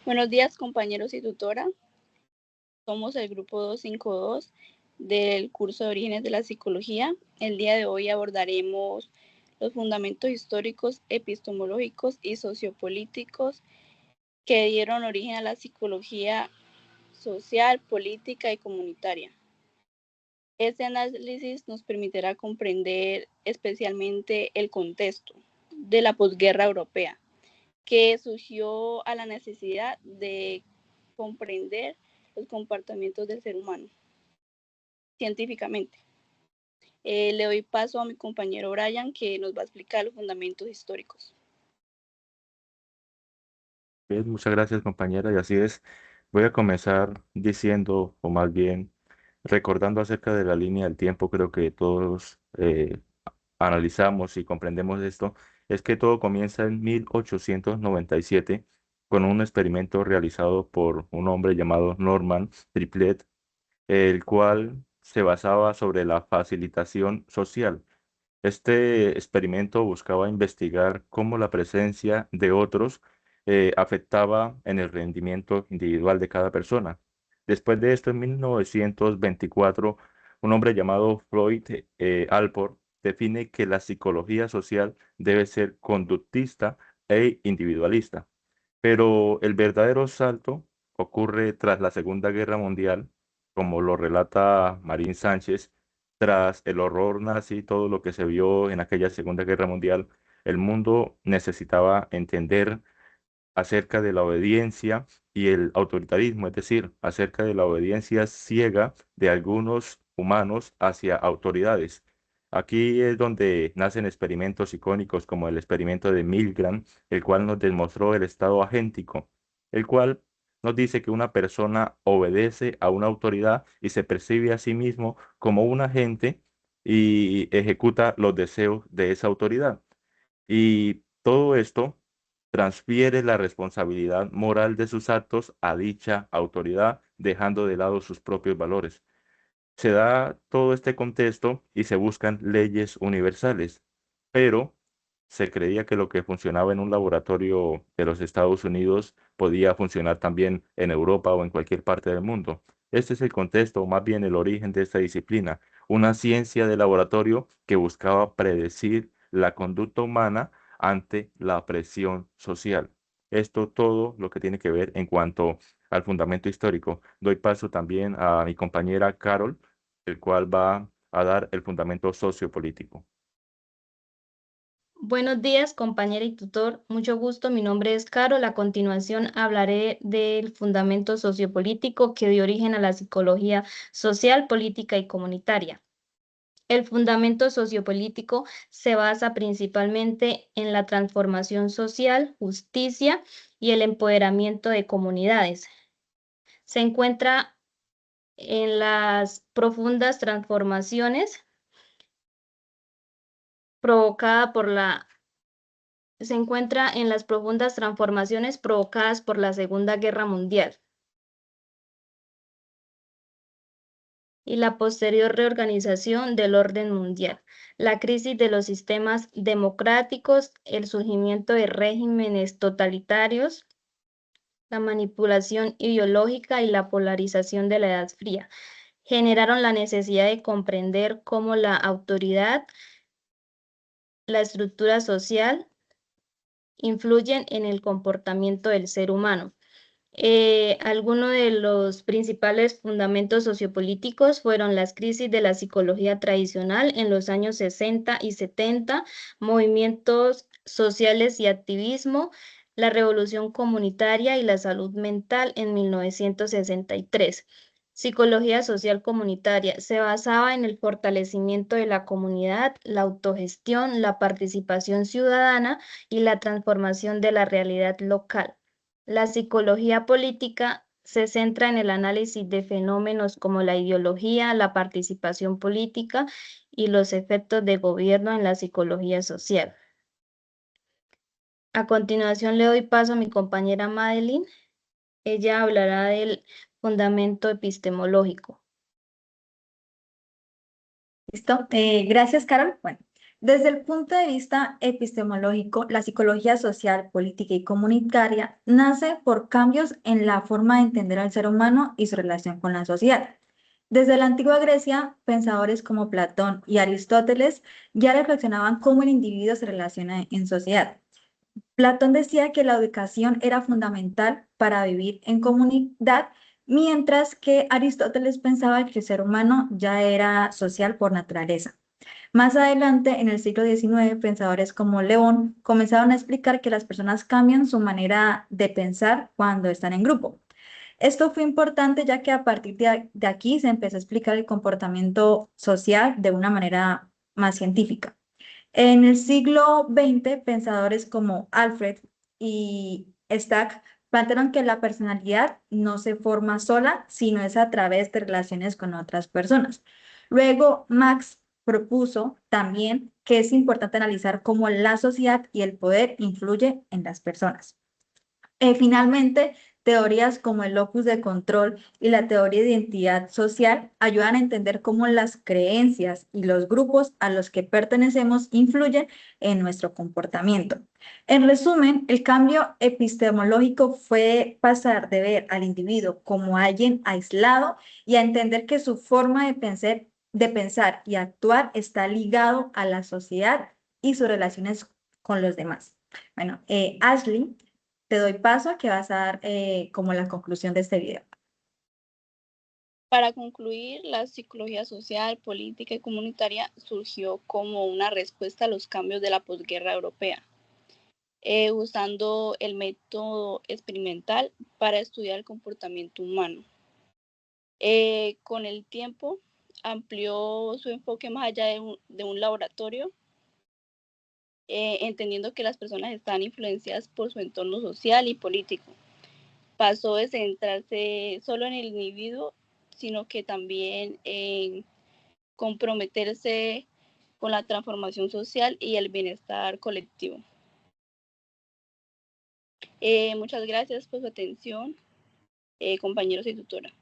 Buenos días, compañeros y tutora. Somos el grupo 252 del curso de Orígenes de la Psicología. El día de hoy abordaremos los fundamentos históricos, epistemológicos y sociopolíticos que dieron origen a la psicología social, política y comunitaria. Este análisis nos permitirá comprender especialmente el contexto de la posguerra europea, que surgió a la necesidad de comprender los comportamientos del ser humano científicamente. Le doy paso a mi compañero Brian, que nos va a explicar los fundamentos históricos. Bien, muchas gracias, compañera, y así es. Voy a comenzar diciendo, o más bien recordando acerca de la línea del tiempo. Creo que todos analizamos y comprendemos esto. Es que todo comienza en 1897 con un experimento realizado por un hombre llamado Norman Triplet, el cual se basaba sobre la facilitación social. Este experimento buscaba investigar cómo la presencia de otros afectaba en el rendimiento individual de cada persona. Después de esto, en 1924, un hombre llamado Floyd Allport define que la psicología social debe ser conductista e individualista. Pero el verdadero salto ocurre tras la Segunda Guerra Mundial, como lo relata Marín Sánchez. Tras el horror nazi, todo lo que se vio en aquella Segunda Guerra Mundial, el mundo necesitaba entender acerca de la obediencia y el autoritarismo, es decir, acerca de la obediencia ciega de algunos humanos hacia autoridades. Aquí es donde nacen experimentos icónicos como el experimento de Milgram, el cual nos demostró el estado agéntico, el cual nos dice que una persona obedece a una autoridad y se percibe a sí mismo como un agente y ejecuta los deseos de esa autoridad. Y todo esto transfiere la responsabilidad moral de sus actos a dicha autoridad, dejando de lado sus propios valores. Se da todo este contexto y se buscan leyes universales, pero se creía que lo que funcionaba en un laboratorio de los Estados Unidos podía funcionar también en Europa o en cualquier parte del mundo. Este es el contexto, o más bien el origen de esta disciplina, una ciencia de laboratorio que buscaba predecir la conducta humana ante la presión social. Esto todo lo que tiene que ver en cuanto al fundamento histórico. Doy paso también a mi compañera Carol, el cual va a dar el fundamento sociopolítico. Buenos días, compañera y tutor. Mucho gusto. Mi nombre es Carol. A continuación hablaré del fundamento sociopolítico que dio origen a la psicología social, política y comunitaria. El fundamento sociopolítico se basa principalmente en la transformación social, justicia y el empoderamiento de comunidades. Se encuentra en las profundas transformaciones provocada por la se encuentra en las profundas transformaciones provocadas por la Segunda Guerra Mundial y la posterior reorganización del orden mundial, la crisis de los sistemas democráticos, el surgimiento de regímenes totalitarios, la manipulación ideológica y la polarización de la Edad Fría generaron la necesidad de comprender cómo la autoridad, la estructura social, influyen en el comportamiento del ser humano. Algunos de los principales fundamentos sociopolíticos fueron las crisis de la psicología tradicional en los años 60 y 70, movimientos sociales y activismo, la revolución comunitaria y la salud mental en 1963. Psicología social comunitaria se basaba en el fortalecimiento de la comunidad, la autogestión, la participación ciudadana y la transformación de la realidad local. La psicología política se centra en el análisis de fenómenos como la ideología, la participación política y los efectos de gobierno en la psicología social. A continuación le doy paso a mi compañera Madeline. Ella hablará del fundamento epistemológico. ¿Listo? Gracias, Carol. Bueno, Desde el punto de vista epistemológico, la psicología social, política y comunitaria nace por cambios en la forma de entender al ser humano y su relación con la sociedad. Desde la antigua Grecia, pensadores como Platón y Aristóteles ya reflexionaban cómo el individuo se relaciona en sociedad. Platón decía que la educación era fundamental para vivir en comunidad, mientras que Aristóteles pensaba que el ser humano ya era social por naturaleza. Más adelante, en el siglo XIX, pensadores como León comenzaron a explicar que las personas cambian su manera de pensar cuando están en grupo. Esto fue importante ya que a partir de aquí se empezó a explicar el comportamiento social de una manera más científica. En el siglo XX, pensadores como Alfred y Stack plantearon que la personalidad no se forma sola, sino es a través de relaciones con otras personas. Luego, Marx propuso también que es importante analizar cómo la sociedad y el poder influyen en las personas. Finalmente, teorías como el locus de control y la teoría de identidad social ayudan a entender cómo las creencias y los grupos a los que pertenecemos influyen en nuestro comportamiento. En resumen, el cambio epistemológico fue pasar de ver al individuo como alguien aislado y a entender que su forma de pensar y actuar está ligado a la sociedad y sus relaciones con los demás. Bueno, Ashley, te doy paso a que vas a dar como la conclusión de este video. Para concluir, la psicología social, política y comunitaria surgió como una respuesta a los cambios de la posguerra europea, usando el método experimental para estudiar el comportamiento humano. Con el tiempo, amplió su enfoque más allá de un laboratorio, entendiendo que las personas están influenciadas por su entorno social y político. Pasó de centrarse solo en el individuo, sino que también en comprometerse con la transformación social y el bienestar colectivo. Muchas gracias por su atención, compañeros y tutora.